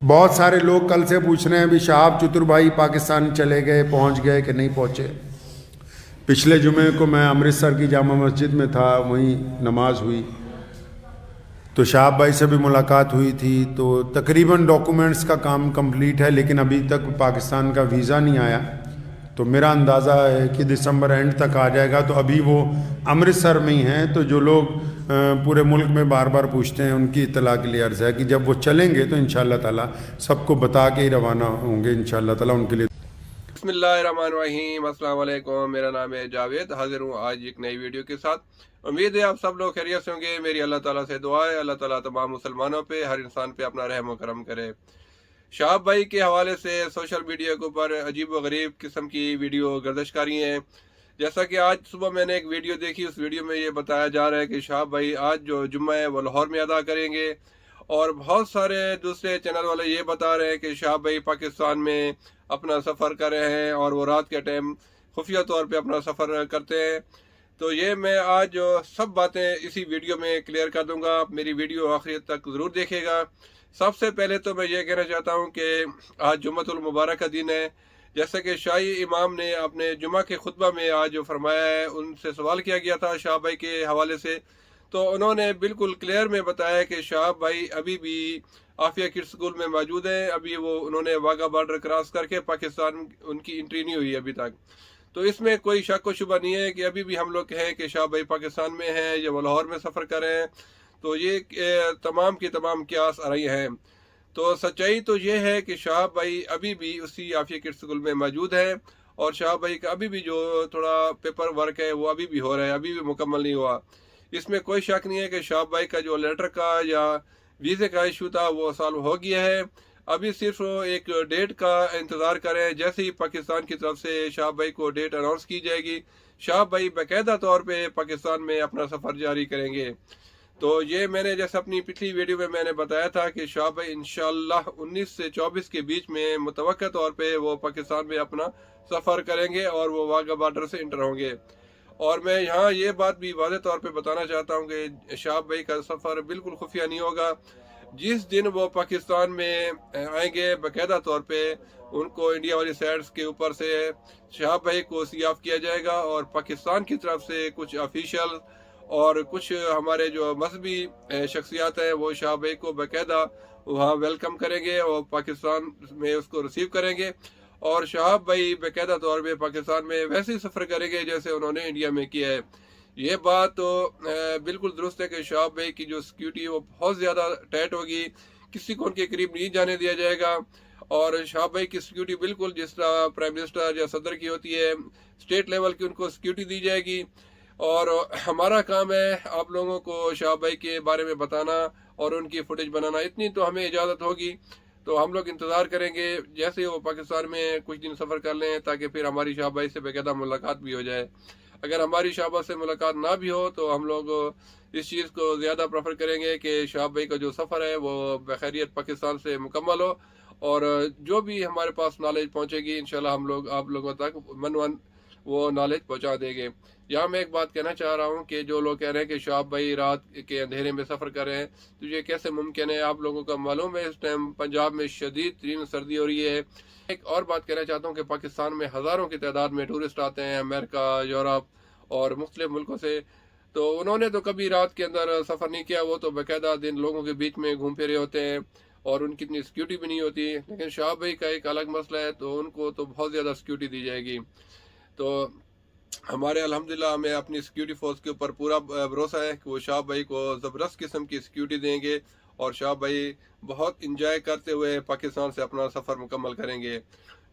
بہت سارے لوگ کل سے پوچھ رہے ہیں بھی شہاب چتر بھائی پاکستان چلے گئے، پہنچ گئے کہ نہیں پہنچے۔ پچھلے جمعے کو میں امرتسر کی جامع مسجد میں تھا، وہیں نماز ہوئی تو شہاب بھائی سے بھی ملاقات ہوئی تھی۔ تو تقریباً ڈاکومنٹس کا کام کمپلیٹ ہے، لیکن ابھی تک پاکستان کا ویزا نہیں آیا۔ تو میرا اندازہ ہے کہ دسمبر اینڈ تک آ جائے گا۔ تو ابھی وہ امرتسر میں ہی ہیں۔ تو جو لوگ پورے ملک میں بار بار پوچھتے ہیں، ان کی اطلاع کے لیے عرض ہے کہ جب وہ چلیں گے تو انشاءاللہ تعالیٰ سب کو بتا کے ہی روانہ ہوں گے انشاءاللہ تعالیٰ ان کے لیے۔ بسم اللہ الرحمن الرحیم، السلام علیکم، میرا نام ہے جاوید، حاضر ہوں آج ایک نئی ویڈیو کے ساتھ۔ امید ہے آپ سب لوگ خیریت سے ہوں گے۔ میری اللہ تعالیٰ سے دعا ہے اللہ تعالیٰ تمام مسلمانوں پہ، ہر انسان پہ اپنا رحم و کرم کرے۔ شہاب بھائی کے حوالے سے سوشل میڈیا کے اوپر عجیب و غریب قسم کی ویڈیو گردش کاری ہیں۔ جیسا کہ آج صبح میں نے ایک ویڈیو دیکھی، اس ویڈیو میں یہ بتایا جا رہا ہے کہ شہاب بھائی آج جو جمعہ ہے وہ لاہور میں ادا کریں گے، اور بہت سارے دوسرے چینل والے یہ بتا رہے ہیں کہ شہاب بھائی پاکستان میں اپنا سفر کر رہے ہیں اور وہ رات کے ٹائم خفیہ طور پہ اپنا سفر کرتے ہیں۔ تو یہ میں آج سب باتیں اسی ویڈیو میں کلیئر کر دوں گا، میری ویڈیو آخری تک ضرور دیکھے گا۔ سب سے پہلے تو میں یہ کہنا چاہتا ہوں کہ آج جمعۃ المبارک کا دن ہے، جیسا کہ شاہی امام نے اپنے جمعہ کے خطبہ میں آج جو فرمایا ہے، ان سے سوال کیا گیا تھا شہاب بھائی کے حوالے سے، تو انہوں نے بالکل کلیئر میں بتایا کہ شہاب بھائی ابھی بھی عافیہ کڈس اسکول میں موجود ہیں۔ ابھی انہوں نے واگا بارڈر کراس کر کے پاکستان ان کی انٹری نہیں ہوئی ابھی تک۔ تو اس میں کوئی شک و شبہ نہیں ہے کہ ابھی بھی ہم لوگ کہیں کہ شہاب بھائی پاکستان میں ہیں یا وہ لاہور میں سفر کر رہے ہیں، تو یہ تمام کی تمام قیاس آ رہی ہیں۔ تو سچائی تو یہ ہے کہ شہاب بھائی ابھی بھی اسی عافیہ کڈس اسکول میں موجود ہیں، اور شہاب بھائی کا ابھی بھی جو تھوڑا پیپر ورک ہے وہ ابھی بھی ہو رہا ہے، ابھی بھی مکمل نہیں ہوا۔ اس میں کوئی شک نہیں ہے کہ شہاب بھائی کا جو لیٹر کا یا ویزے کا ایشو تھا وہ سالو ہو گیا ہے۔ ابھی صرف ایک ڈیٹ کا انتظار کریں، جیسے ہی پاکستان کی طرف سے شہاب بھائی کو ڈیٹ اناؤنس کی جائے گی، شہاب بھائی باقاعدہ طور پہ پاکستان میں اپنا سفر جاری کریں گے۔ تو یہ میں نے جیسے اپنی پچھلی ویڈیو میں نے بتایا تھا کہ شہاب بھائی انشاءاللہ 19 سے 24 کے بیچ میں متوقع طور پہ وہ پاکستان میں اپنا سفر کریں گے اور وہ واگا بارڈر سے انٹر ہوں گے۔ اور میں یہاں یہ بات بھی واضح طور پہ بتانا چاہتا ہوں کہ شہاب بھائی کا سفر بالکل خفیہ نہیں ہوگا۔ جس دن وہ پاکستان میں آئیں گے، باقاعدہ طور پہ ان کو انڈیا والی سائڈز کے اوپر سے شہاب بھائی کو سیاف کیا جائے گا، اور پاکستان کی طرف سے کچھ آفیشیل اور کچھ ہمارے جو مذہبی شخصیات ہیں وہ شہاب بھائی کو باقاعدہ وہاں ویلکم کریں گے اور پاکستان میں اس کو ریسیو کریں گے، اور شہاب بھائی باقاعدہ طور پہ پاکستان میں ویسے ہی سفر کریں گے جیسے انہوں نے انڈیا میں کیا ہے۔ یہ بات تو بالکل درست ہے کہ شہاب بھائی کی جو سیکیورٹی وہ بہت زیادہ ٹائٹ ہوگی، کسی کو ان کے قریب نہیں جانے دیا جائے گا، اور شہاب بھائی کی سیکیورٹی بالکل جس طرح پرائم منسٹر یا صدر کی ہوتی ہے، اسٹیٹ لیول کی ان کو سیکیورٹی دی جائے گی۔ اور ہمارا کام ہے آپ لوگوں کو شہاب بھائی کے بارے میں بتانا اور ان کی فوٹیج بنانا، اتنی تو ہمیں اجازت ہوگی۔ تو ہم لوگ انتظار کریں گے جیسے ہی وہ پاکستان میں کچھ دن سفر کر لیں، تاکہ پھر ہماری شہاب بھائی سے باقاعدہ ملاقات بھی ہو جائے۔ اگر ہماری شہاب بھائی سے ملاقات نہ بھی ہو تو ہم لوگ اس چیز کو زیادہ پریفر کریں گے کہ شہاب بھائی کا جو سفر ہے وہ بخیریت پاکستان سے مکمل ہو، اور جو بھی ہمارے پاس نالج پہنچے گی انشاءاللہ ہم لوگ آپ لوگوں تک وہ نالج پہنچا دیں گے۔ یہاں میں ایک بات کہنا چاہ رہا ہوں کہ جو لوگ کہہ رہے ہیں کہ شہاب بھائی رات کے اندھیرے میں سفر کر رہے ہیں، تو یہ کیسے ممکن ہے؟ آپ لوگوں کا معلوم ہے اس ٹائم پنجاب میں شدید ترین سردی ہو رہی ہے۔ ایک اور بات کہنا چاہتا ہوں کہ پاکستان میں ہزاروں کی تعداد میں ٹورسٹ آتے ہیں امریکہ، یورپ اور مختلف ملکوں سے، تو انہوں نے تو کبھی رات کے اندر سفر نہیں کیا، وہ تو باقاعدہ دن لوگوں کے بیچ میں گھوم پھرے ہوتے ہیں اور ان کی اتنی سیکیورٹی بھی نہیں ہوتی۔ لیکن شہاب بھائی کا ایک الگ مسئلہ ہے، تو ان کو تو بہت زیادہ سیکیورٹی دی جائے گی۔ تو ہمارے الحمدللہ ہمیں اپنی سیکیورٹی فورس کے اوپر پورا بھروسہ ہے کہ وہ شہاب بھائی کو زبردست قسم کی سیکیورٹی دیں گے، اور شہاب بھائی بہت انجوائے کرتے ہوئے پاکستان سے اپنا سفر مکمل کریں گے۔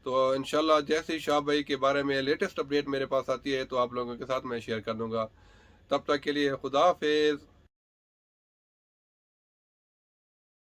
تو انشاءاللہ جیسے ہی شہاب بھائی کے بارے میں لیٹسٹ اپڈیٹ میرے پاس آتی ہے تو آپ لوگوں کے ساتھ میں شیئر کر دوں گا۔ تب تک کے لیے خدا حافظ۔